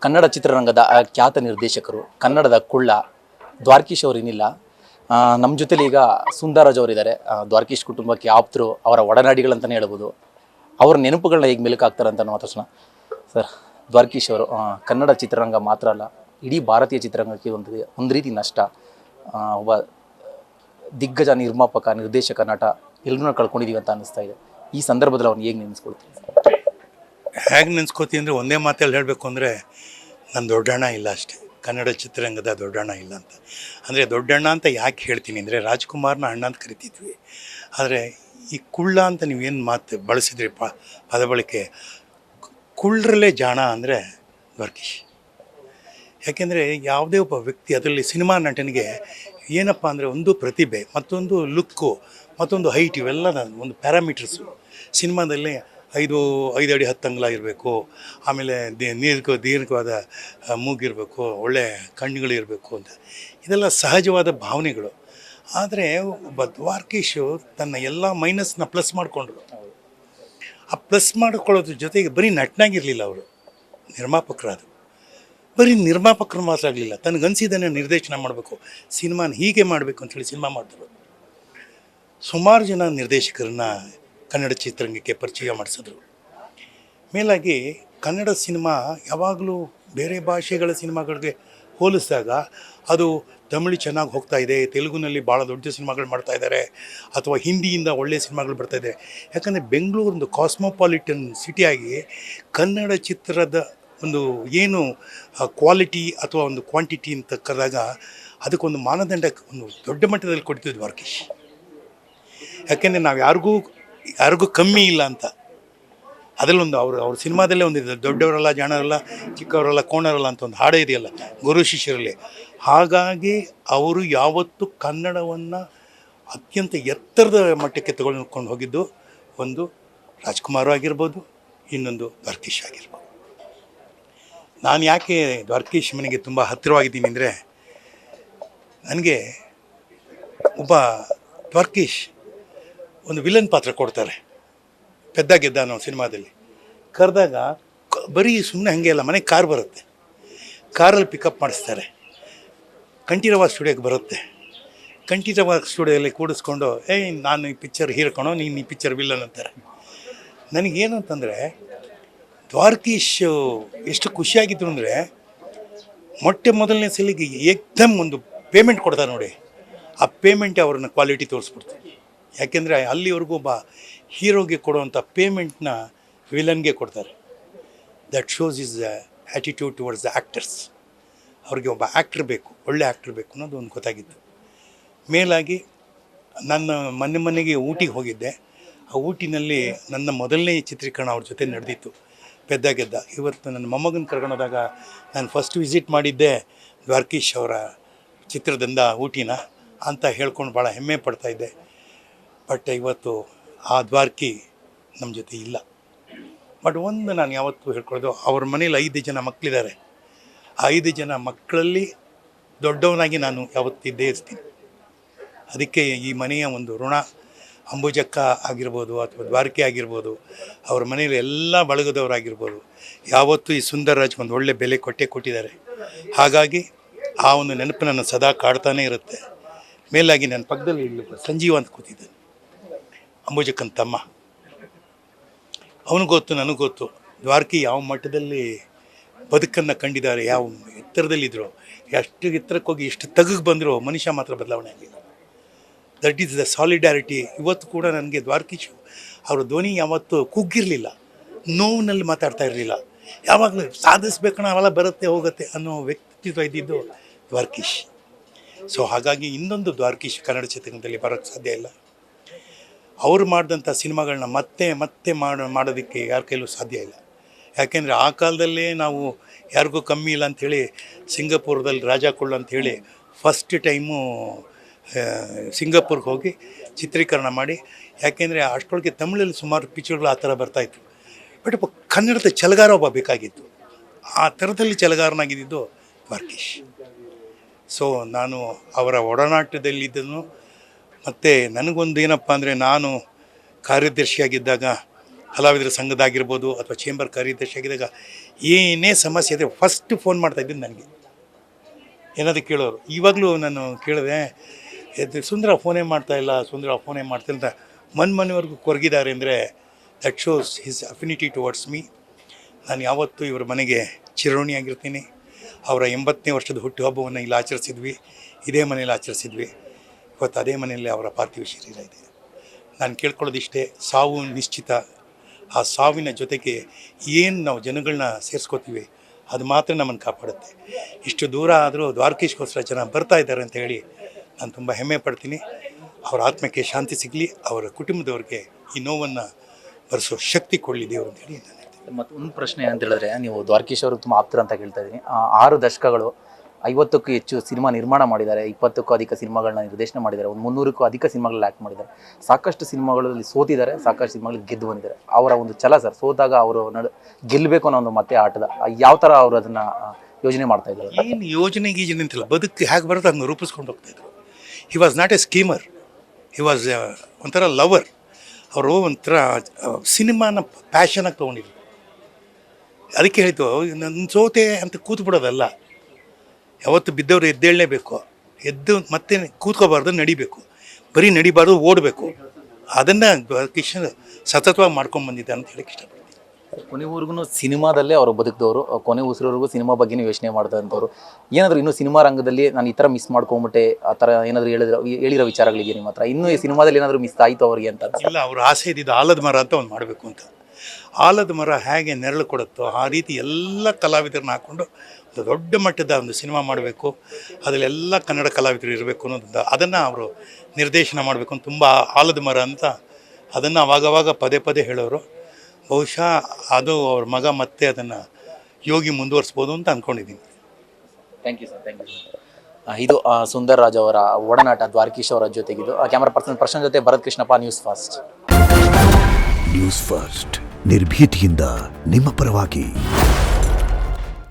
ಕನ್ನಡ ಚಿತ್ರರಂಗದ ಖ್ಯಾತ ನಿರ್ದೇಶಕರು, ಕನ್ನಡದ ಕುಳ್ಳ ದ್ವಾರಕೀಶ್ ಅವರೇನಿಲ್ಲ. ನಮ್ಮ ಜೊತೆಲಿ ಈಗ ಸುಂದರರಾಜ್ ಅವರಿದ್ದಾರೆ. ದ್ವಾರಕೀಶ್ ಕುಟುಂಬಕ್ಕೆ ಆಪ್ತರು, ಅವರ ಒಡನಾಡಿಗಳಂತಲೇ ಹೇಳ್ಬೋದು. ಅವ್ರ ನೆನಪುಗಳನ್ನ ಹೇಗೆ ಮೆಲುಕಾಗ್ತಾರೆ ಅಂತ ಮಾತಾಡ್ಸೋಣ. ಸರ್, ದ್ವಾರಕೀಶ್ ಅವರು ಕನ್ನಡ ಚಿತ್ರರಂಗ ಮಾತ್ರ ಅಲ್ಲ, ಇಡೀ ಭಾರತೀಯ ಚಿತ್ರರಂಗಕ್ಕೆ ಒಂದು ರೀತಿ ನಷ್ಟ. ಒಬ್ಬ ದಿಗ್ಗಜ ನಿರ್ಮಾಪಕ, ನಿರ್ದೇಶಕ, ನಟ ಎಲ್ಲರನ್ನ ಕಳ್ಕೊಂಡಿದ್ದೀವಿ ಅಂತ ಅನ್ನಿಸ್ತಾ ಇದೆ. ಈ ಸಂದರ್ಭದಲ್ಲಿ ಅವ್ರನ್ನ ಹೇಗೆ ನೆನೆಸ್ಕೊಳ್ತೀವಿ? ಹೇಗೆ ನೆನೆಸ್ಕೋತೀವಿ ಅಂದರೆ, ಒಂದೇ ಮಾತಲ್ಲಿ ಹೇಳಬೇಕು ಅಂದರೆ, ನನ್ನ ದೊಡ್ಡಣ್ಣ ಇಲ್ಲ ಅಷ್ಟೇ. ಕನ್ನಡ ಚಿತ್ರರಂಗದ ದೊಡ್ಡಣ್ಣ ಇಲ್ಲ ಅಂತ. ಅಂದರೆ ದೊಡ್ಡಣ್ಣ ಅಂತ ಯಾಕೆ ಹೇಳ್ತೀನಿ ಅಂದರೆ, ರಾಜ್ಕುಮಾರ್ನ ಅಣ್ಣ ಅಂತ ಕರಿತಿದ್ವಿ. ಆದರೆ ಈ ಕುಳ್ಳ ಅಂತ ನೀವೇನು ಮಾತು ಬಳಸಿದ್ರಿ, ಪದ ಬಳಕೆ, ಕುಳ್ಳರಲ್ಲೇ ಜಾಣ ಅಂದರೆ ದ್ವಾರಕೀಶ್. ಯಾಕೆಂದರೆ ಯಾವುದೇ ಒಬ್ಬ ವ್ಯಕ್ತಿ, ಅದರಲ್ಲಿ ಸಿನಿಮಾ ನಟನಿಗೆ ಏನಪ್ಪ ಅಂದರೆ, ಒಂದು ಪ್ರತಿಭೆ, ಮತ್ತೊಂದು ಲುಕ್ಕು, ಮತ್ತೊಂದು ಹೈಟ್, ಇವೆಲ್ಲ ಒಂದು ಪ್ಯಾರಾಮೀಟರ್ಸು. ಸಿನಿಮಾದಲ್ಲಿ 5 ಅಡಿ 10 ಅಂಗುಲ ಇರಬೇಕು, ಆಮೇಲೆ ದೀರ್ಘವಾದ ಮೂಗಿರಬೇಕು, ಒಳ್ಳೆ ಕಣ್ಣುಗಳಿರಬೇಕು ಅಂತ, ಇದೆಲ್ಲ ಸಹಜವಾದ ಭಾವನೆಗಳು. ಆದರೆ ಒಬ್ಬ ದ್ವಾರಕೀಶು ತನ್ನ ಎಲ್ಲ ಮೈನಸ್ನ ಪ್ಲಸ್ ಮಾಡಿಕೊಂಡ್ರು. ಆ ಪ್ಲಸ್ ಮಾಡ್ಕೊಳ್ಳೋದ್ರ ಜೊತೆಗೆ ಬರೀ ನಟನಾಗಿರಲಿಲ್ಲ, ಅವರು ನಿರ್ಮಾಪಕರಾದರು. ಬರೀ ನಿರ್ಮಾಪಕರು ಮಾತ್ರ ಆಗಲಿಲ್ಲ, ತನಗನ್ಸಿದ್ದನ್ನು ನಿರ್ದೇಶನ ಮಾಡಬೇಕು, ಸಿನಿಮಾನ ಹೀಗೆ ಮಾಡಬೇಕು ಅಂಥೇಳಿ ಸಿನಿಮಾ ಮಾಡಿದ್ರು. ಸುಮಾರು ಜನ ನಿರ್ದೇಶಕರನ್ನ ಕನ್ನಡ ಚಿತ್ರರಂಗಕ್ಕೆ ಪರಿಚಯ ಮಾಡಿಸಿದ್ರು. ಮೇಲಾಗಿ ಕನ್ನಡ ಸಿನಿಮಾ ಯಾವಾಗಲೂ ಬೇರೆ ಭಾಷೆಗಳ ಸಿನಿಮಾಗಳಿಗೆ ಹೋಲಿಸಿದಾಗ ಅದು ತಮಿಳು ಚೆನ್ನಾಗಿ ಹೋಗ್ತಾ ಇದೆ, ತೆಲುಗುನಲ್ಲಿ ಭಾಳ ದೊಡ್ಡ ಸಿನಿಮಾಗಳು ಮಾಡ್ತಾ ಇದ್ದಾರೆ, ಅಥವಾ ಹಿಂದಿಯಿಂದ ಒಳ್ಳೆಯ ಸಿನಿಮಾಗಳು ಬರ್ತಾಯಿದೆ. ಯಾಕಂದರೆ ಬೆಂಗಳೂರೊಂದು ಕಾಸ್ಮೋಪಾಲಿಟನ್ ಸಿಟಿಯಾಗಿ ಕನ್ನಡ ಚಿತ್ರದ ಒಂದು ಏನು ಕ್ವಾಲಿಟಿ ಅಥವಾ ಒಂದು ಕ್ವಾಂಟಿಟಿ ಅಂತ ಕರೆದಾಗ ಅದಕ್ಕೊಂದು ಮಾನದಂಡ ಒಂದು ದೊಡ್ಡ ಮಟ್ಟದಲ್ಲಿ ಕೊಡ್ತಿದ್ವಿ ದ್ವಾರಕೀಶ್. ಯಾಕೆಂದರೆ ನಾವು ಯಾರಿಗೂ ಕಮ್ಮಿ ಇಲ್ಲ ಅಂತ. ಅದರಲ್ಲೊಂದು ಅವ್ರ ಸಿನಿಮಾದಲ್ಲೇ ಒಂದಿದೆ, ದೊಡ್ಡವರಲ್ಲ ಜಾಣರಲ್ಲ, ಚಿಕ್ಕವರಲ್ಲ ಕೋಣರಲ್ಲ ಅಂತ ಒಂದು ಹಾಡೇ ಇದೆಯಲ್ಲ ಗುರು ಶಿಷ್ಯರಲ್ಲಿ. ಹಾಗಾಗಿ ಅವರು ಯಾವತ್ತೂ ಕನ್ನಡವನ್ನು ಅತ್ಯಂತ ಎತ್ತರದ ಮಟ್ಟಕ್ಕೆ ತಗೊಂಡು ಹೋಗಿದ್ದು ಒಂದು ರಾಜ್ಕುಮಾರ್ ಆಗಿರ್ಬೋದು, ಇನ್ನೊಂದು ದ್ವಾರಕೀಶ್ ಆಗಿರ್ಬೋದು. ನಾನು ಯಾಕೆ ದ್ವಾರಕೀಶ್ ಮನೆಗೆ ತುಂಬ ಹತ್ತಿರವಾಗಿದ್ದೀನಿ ಅಂದರೆ, ನನಗೆ ಒಬ್ಬ ದ್ವಾರಕೀಶ್ ಒಂದು ವಿಲನ್ ಪಾತ್ರ ಕೊಡ್ತಾರೆ, ಪೆದ್ದ ಗೆದ್ದ ಅನ್ನೋ ಸಿನಿಮಾದಲ್ಲಿ. ಕರೆದಾಗ ಬರೀ ಸುಮ್ಮನೆ ಹಾಗೆ ಅಲ್ಲ, ಮನೆಗೆ ಕಾರ್ ಬರುತ್ತೆ, ಕಾರಲ್ಲಿ ಪಿಕಪ್ ಮಾಡಿಸ್ತಾರೆ, ಕಂಠೀರವ ಸ್ಟುಡಿಯೋಗೆ ಬರುತ್ತೆ. ಕಂಠೀರವ ಸ್ಟುಡಿಯೋದಲ್ಲಿ ಕೂಡಿಸ್ಕೊಂಡು, ನಾನು ಈ ಪಿಕ್ಚರ್ ಹೀರ್ಕೊಳೋ, ನೀನು ಈ ಪಿಕ್ಚರ್ ವಿಲ್ಲನ್ ಅಂತಾರೆ. ನನಗೇನು ಅಂತಂದರೆ, ದ್ವಾರಕೀಶ್ ಎಷ್ಟು ಖುಷಿಯಾಗಿದ್ರು ಅಂದರೆ, ಮೊದಲನೇ ಸಲಿಗೆ ಏಕ್ದಮ್ ಒಂದು ಪೇಮೆಂಟ್ ಕೊಡ್ತಾರೆ ನೋಡಿ, ಆ ಪೇಮೆಂಟೇ ಅವ್ರನ್ನ ಕ್ವಾಲಿಟಿ ತೋರಿಸ್ಬಿಡ್ತಾರೆ. ಯಾಕೆಂದರೆ ಅಲ್ಲಿವರೆಗೂ ಒಬ್ಬ ಹೀರೋಗೆ ಕೊಡುವಂಥ ಪೇಮೆಂಟ್ನ ವಿಲನ್ಗೆ ಕೊಡ್ತಾರೆ. That shows is attitude towards the actors. ಅವ್ರಿಗೆ ಒಬ್ಬ ಆ್ಯಕ್ಟ್ರ್ ಬೇಕು, ಒಳ್ಳೆ ಆ್ಯಕ್ಟ್ರ್ ಬೇಕು ಅನ್ನೋದು ಒಂದು ಗೊತ್ತಾಗಿತ್ತು. ಮೇಲಾಗಿ ನನ್ನ ಮನೆಗೆ ಊಟಿಗೆ ಹೋಗಿದ್ದೆ. ಆ ಊಟಿನಲ್ಲಿ ನನ್ನ ಮೊದಲನೇ ಚಿತ್ರೀಕರಣ ಅವ್ರ ಜೊತೆ ನಡೆದಿತ್ತು, ಪೆದ್ದ ಗೆದ್ದ. ಇವತ್ತು ನನ್ನ ಮೊಮ್ಮಗನ ಕರ್ಕೊಂಡೋದಾಗ ನಾನು ಫಸ್ಟ್ ವಿಸಿಟ್ ಮಾಡಿದ್ದೆ ದ್ವಾರಕೀಶ್ ಅವರ ಚಿತ್ರದಿಂದ ಊಟಿನ ಅಂತ ಹೇಳ್ಕೊಂಡು ಭಾಳ ಹೆಮ್ಮೆ ಪಡ್ತಾಯಿದ್ದೆ. ಬಟ್ ಇವತ್ತು ಆ ದ್ವಾರಕಿ ನಮ್ಮ ಜೊತೆ ಇಲ್ಲ. ಬಟ್ ಒಂದು ನಾನು ಯಾವತ್ತೂ ಹೇಳ್ಕೊಳ್ಳೋದು, ಅವ್ರ ಮನೇಲಿ 5 ಜನ ಮಕ್ಕಳಿದ್ದಾರೆ. ಆ 5 ಜನ ಮಕ್ಕಳಲ್ಲಿ ದೊಡ್ಡವನಾಗಿ ನಾನು ಯಾವತ್ತಿದ್ದೇ ಇರ್ತೀನಿ. ಅದಕ್ಕೆ ಈ ಮನೆಯ ಒಂದು ಋಣ ಅಂಬುಜಕ್ಕ ಆಗಿರ್ಬೋದು, ಅಥವಾ ದ್ವಾರಕಿ ಆಗಿರ್ಬೋದು, ಅವ್ರ ಮನೇಲಿ ಎಲ್ಲ ಬಳಗದವರಾಗಿರ್ಬೋದು, ಯಾವತ್ತೂ ಈ ಸುಂದರರಾಜ್ ಒಂದು ಒಳ್ಳೆ ಬೆಲೆ ಕೊಟ್ಟಿದ್ದಾರೆ. ಹಾಗಾಗಿ ಆ ಒಂದು ನೆನಪು ನನ್ನ ಸದಾ ಕಾಡ್ತಾನೇ ಇರುತ್ತೆ. ಮೇಲಾಗಿ ನನ್ನ ಪಕ್ಕದಲ್ಲಿ ಇಲ್ಲಿ ಸಂಜೀವ ಅಂತ ಕೂತಿದ್ದಾನೆ, ಅಂಬುಜಕ್ಕನ ತಮ್ಮ. ಅವನಿಗೆ ಗೊತ್ತು, ನನಗೆ ಗೊತ್ತು, ದ್ವಾರಕಿ ಯಾವ ಮಟ್ಟದಲ್ಲಿ ಬದುಕನ್ನು ಕಂಡಿದ್ದಾರೆ, ಯಾವ ಎತ್ತರದಲ್ಲಿದ್ದರು, ಎಷ್ಟು ಎತ್ತರಕ್ಕೆ ಹೋಗಿ ಎಷ್ಟು ತಗಗೆ ಬಂದರೂ ಮನುಷ್ಯ ಮಾತ್ರ ಬದಲಾವಣೆ ಆಗಿಲ್ಲ. That is the solidarity. ಇವತ್ತು ಕೂಡ ನನಗೆ ದ್ವಾರಕೀಶ್ ಅವರ ಧ್ವನಿ ಯಾವತ್ತೂ ಕುಗ್ಗಿರಲಿಲ್ಲ, ನೋವಿನಲ್ಲಿ ಮಾತಾಡ್ತಾ ಇರಲಿಲ್ಲ. ಯಾವಾಗಲೂ ಸಾಧಿಸ್ಬೇಕಣ್ಣ, ಅವೆಲ್ಲ ಬರುತ್ತೆ ಹೋಗುತ್ತೆ ಅನ್ನೋ ವ್ಯಕ್ತಿತ್ವ ಇದ್ದಿದ್ದು ದ್ವಾರಕೀಶ್. ಸೊ ಹಾಗಾಗಿ ಇನ್ನೊಂದು ದ್ವಾರಕೀಶ್ ಕನ್ನಡ ಚಿತ್ರರಂಗದಲ್ಲಿ ಬರೋಕ್ಕೆ ಸಾಧ್ಯ ಇಲ್ಲ. ಅವರು ಮಾಡಿದಂಥ ಸಿನಿಮಾಗಳನ್ನ ಮತ್ತೆ ಮಾಡೋದಕ್ಕೆ ಯಾರ ಕೈಲೂ ಸಾಧ್ಯ ಇಲ್ಲ. ಯಾಕೆಂದರೆ ಆ ಕಾಲದಲ್ಲೇ ನಾವು ಯಾರಿಗೂ ಕಮ್ಮಿ ಇಲ್ಲ ಅಂಥೇಳಿ ಸಿಂಗಾಪುರದಲ್ಲಿ ರಾಜಾ ಕುಳ್ಳ ಅಂಥೇಳಿ ಫಸ್ಟ್ ಟೈಮು ಸಿಂಗಾಪುರ್ಗೆ ಹೋಗಿ ಚಿತ್ರೀಕರಣ ಮಾಡಿ. ಯಾಕೆಂದರೆ ಅಷ್ಟರೊಳಗೆ ತಮಿಳಲ್ಲಿ ಸುಮಾರು ಪಿಕ್ಚರ್ಗಳು ಆ ಥರ ಬರ್ತಾಯಿತ್ತು. ಬಟ್ ಕನ್ನಡದ ಛಲಗಾರ ಒಬ್ಬ ಬೇಕಾಗಿತ್ತು. ಆ ಥರದಲ್ಲಿ ಛಲಗಾರನಾಗಿದ್ದು ದ್ವಾರಕೀಶ್. ಸೊ ನಾನು ಅವರ ಒಡನಾಟದಲ್ಲಿದ್ದನು. ಮತ್ತು ನನಗೊಂದು ಏನಪ್ಪ ಅಂದರೆ, ನಾನು ಕಾರ್ಯದರ್ಶಿಯಾಗಿದ್ದಾಗ ಕಲಾವಿದರ ಸಂಘದಾಗಿರ್ಬೋದು ಅಥವಾ ಚೇಂಬರ್ ಕಾರ್ಯದರ್ಶಿಯಾಗಿದ್ದಾಗ ಏನೇ ಸಮಸ್ಯೆ ಇದ್ದರೆ ಫಸ್ಟ್ ಫೋನ್ ಮಾಡ್ತಾಯಿದ್ದು ನನಗೆ, ಏನಾದರೂ ಕೇಳೋರು. ಇವಾಗಲೂ ನಾನು ಕೇಳಿದೆ, ಸುಂದರ ಫೋನೇ ಮಾಡ್ತಾಯಿಲ್ಲ, ಸುಂದರ ಫೋನೇ ಮಾಡ್ತಿಲ್ಲ ಅಂತ ಮನೆವರೆಗೂ ಕೊರಗಿದ್ದಾರೆ ಅಂದರೆ that shows his affinity towards me. ನಾನು ಯಾವತ್ತೂ ಇವ್ರ ಮನೆಗೆ ಚಿರಋಣಿಯಾಗಿರ್ತೀನಿ. ಅವರ 80ನೇ ವರ್ಷದ ಹುಟ್ಟುಹಬ್ಬವನ್ನು ಇಲ್ಲಿ ಆಚರಿಸಿದ್ವಿ, ಇದೇ ಮನೇಲಿ ಆಚರಿಸಿದ್ವಿ. ಇವತ್ತು ಅದೇ ಮನೆಯಲ್ಲಿ ಅವರ ಪಾರ್ಥಿವ ಶರೀರ ಇದೆ. ನಾನು ಕೇಳ್ಕೊಳ್ಳೋದಿಷ್ಟೇ, ಸಾವು ನಿಶ್ಚಿತ. ಆ ಸಾವಿನ ಜೊತೆಗೆ ಏನು ನಾವು ಜನಗಳನ್ನ ಸೇರಿಸ್ಕೋತೀವಿ ಅದು ಮಾತ್ರ ನಮ್ಮನ್ನು ಕಾಪಾಡುತ್ತೆ. ಇಷ್ಟು ದೂರ ಆದರೂ ದ್ವಾರಕೀಶ್ಗೋಸ್ಕರ ಜನ ಬರ್ತಾ ಇದ್ದಾರೆ ಅಂತ ಹೇಳಿ ನಾನು ತುಂಬ ಹೆಮ್ಮೆ ಪಡ್ತೀನಿ. ಅವರ ಆತ್ಮಕ್ಕೆ ಶಾಂತಿ ಸಿಗಲಿ, ಅವರ ಕುಟುಂಬದವ್ರಿಗೆ ಈ ನೋವನ್ನು ಭರಿಸೋ ಶಕ್ತಿ ಕೊಡಲಿ ದೇವರು ಅಂತ ಹೇಳಿ ನಾನು ಹೇಳ್ತೀನಿ. ಮತ್ತು ಒಂದು ಪ್ರಶ್ನೆ ಅಂತ ಹೇಳಿದ್ರೆ, ನೀವು ದ್ವಾರಕೀಶ್ ಅವರು ತುಂಬ ಆಪ್ತರ ಅಂತ ಕೇಳ್ತಾ ಇದ್ದೀನಿ. 6 ದಶಕಗಳು 50ಕ್ಕೂ ಹೆಚ್ಚು ಸಿನಿಮಾ ನಿರ್ಮಾಣ ಮಾಡಿದ್ದಾರೆ, 20ಕ್ಕೂ ಅಧಿಕ ಸಿನಿಮಾಗಳನ್ನ ನಿರ್ದೇಶನ ಮಾಡಿದ್ದಾರೆ, ಒಂದು 300ಕ್ಕೂ ಅಧಿಕ ಸಿನಿಮಾಗಳಲ್ಲಿ ಆ್ಯಕ್ಟ್ ಮಾಡಿದ್ದಾರೆ. ಸಾಕಷ್ಟು ಸಿನಿಮಾಗಳಲ್ಲಿ ಸೋತಿದ್ದಾರೆ, ಸಾಕಷ್ಟು ಸಿನಿಮಾಗಳಲ್ಲಿ ಗೆದ್ದು ಬಂದಿದ್ದಾರೆ. ಅವರ ಒಂದು ಛಲ ಸರ್, ಸೋತಾಗ ಅವರು ಗೆಲ್ಲಬೇಕು ಅನ್ನೋ ಒಂದು ಮತ್ತೆ ಆಟದ ಯಾವ ಥರ ಅವರು ಅದನ್ನು ಯೋಜನೆ ಮಾಡ್ತಾ ಇದ್ದಾರೆ? ಏನು ಯೋಜನೆ ಗೀಜನೆ ಅಂತಿಲ್ಲ, ಬದುಕು ಹೇಗೆ ಬರುತ್ತೆ ಅದನ್ನು ರೂಪಿಸ್ಕೊಂಡು ಹೋಗ್ತಾಯಿದ್ರು. He was not a schemer, he was ಒಂಥರ ಲವರ್. ಅವರು ಒಂಥರ ಸಿನಿಮಾನ ಪ್ಯಾಷನಾಗಿ ತೊಗೊಂಡಿದ್ರು. ಅದಕ್ಕೆ ಹೇಳಿತು, ನನ್ನ ಸೋತೆ ಅಂತ ಕೂತು ಬಿಡೋದಲ್ಲ, ಯಾವತ್ತು ಬಿದ್ದವರು ಎದ್ದೇಳಲೇಬೇಕು, ಎದ್ದು ಮತ್ತೆ ಕೂತ್ಕೋಬಾರ್ದು, ನಡಿಬೇಕು. ಬರೀ ನಡಿಬಾರ್ದು, ಓಡಬೇಕು. ಅದನ್ನು ಕಿಶನ್ ಸತತವಾಗಿ ಮಾಡ್ಕೊಂಡು ಬಂದಿದ್ದೆ ಅಂತ ಹೇಳಕ್ಕೆ ಇಷ್ಟಪಡ್ತೀನಿ. ಕೊನೆವರೆಗೂ ಸಿನಿಮಾದಲ್ಲೇ ಅವರು ಬದುಕಿದವರು, ಕೊನೆ ಉಸಿರವರೆಗೂ ಸಿನಿಮಾ ಬಗ್ಗೆನೇ ಯೋಚನೆ ಮಾಡಿದಂಥವ್ರು. ಏನಾದರೂ ಇನ್ನೂ ಸಿನಿಮಾ ರಂಗದಲ್ಲಿ ನಾನು ಈ ಥರ ಮಿಸ್ ಮಾಡ್ಕೊಂಬಿಟ್ಟೆ ಆ ಥರ ಏನಾದರೂ ಹೇಳಿರೋ ವಿಚಾರಗಳಿದೆ ನಿಮ್ಮ ಹತ್ರ? ಇನ್ನೂ ಈ ಸಿನಿಮಾದಲ್ಲಿ ಏನಾದರೂ ಮಿಸ್ ಆಯಿತು ಅವ್ರಿಗೆ ಅಂತ? ಇಲ್ಲ, ಅವ್ರ ಆಸೆ ಇದ್ದಿದ್ದು ಆಲದ ಮರ ಅಂತ ಒಂದು ಮಾಡಬೇಕು ಅಂತ. ಆಲದ ಮರ ಹೇಗೆ ನೆರಳು ಕೊಡುತ್ತೋ ಆ ರೀತಿ ಎಲ್ಲ ಕಲಾವಿದರನ್ನ ಹಾಕ್ಕೊಂಡು ಒಂದು ದೊಡ್ಡ ಮಟ್ಟದ ಒಂದು ಸಿನಿಮಾ ಮಾಡಬೇಕು, ಅದರಲ್ಲೆಲ್ಲ ಕನ್ನಡ ಕಲಾವಿದರು ಇರಬೇಕು ಅನ್ನೋದು, ಅದನ್ನು ಅವರು ನಿರ್ದೇಶನ ಮಾಡಬೇಕು ಅಂತ ತುಂಬ ಆಲದ ಮರ ಅಂತ ಅದನ್ನು ಅವಾಗವಾಗ ಪದೇ ಪದೇ ಹೇಳೋರು. ಬಹುಶಃ ಅದು ಅವ್ರ ಮಗ ಮತ್ತೆ ಅದನ್ನು ಯೋಗಿ ಮುಂದುವರಿಸ್ಬೋದು ಅಂತ ಅಂದ್ಕೊಂಡಿದ್ದೀನಿ. Thank you sir, thank you. ಇದು ಸುಂದರ್ ರಾಜ್ ಅವರ ಒಡನಾಟ ದ್ವಾರಕೀಶ್ ಅವರ ಜೊತೆಗಿದ್ದು. ಕ್ಯಾಮರಾ ಪರ್ಸನ್ ಪ್ರಶಾಂತ್ ಜೊತೆ Bharath Krishnappa, news first. News first ನಿರ್ಭೀತಿಯಿಂದ ನಿಮ್ಮ ಪರವಾಗಿ.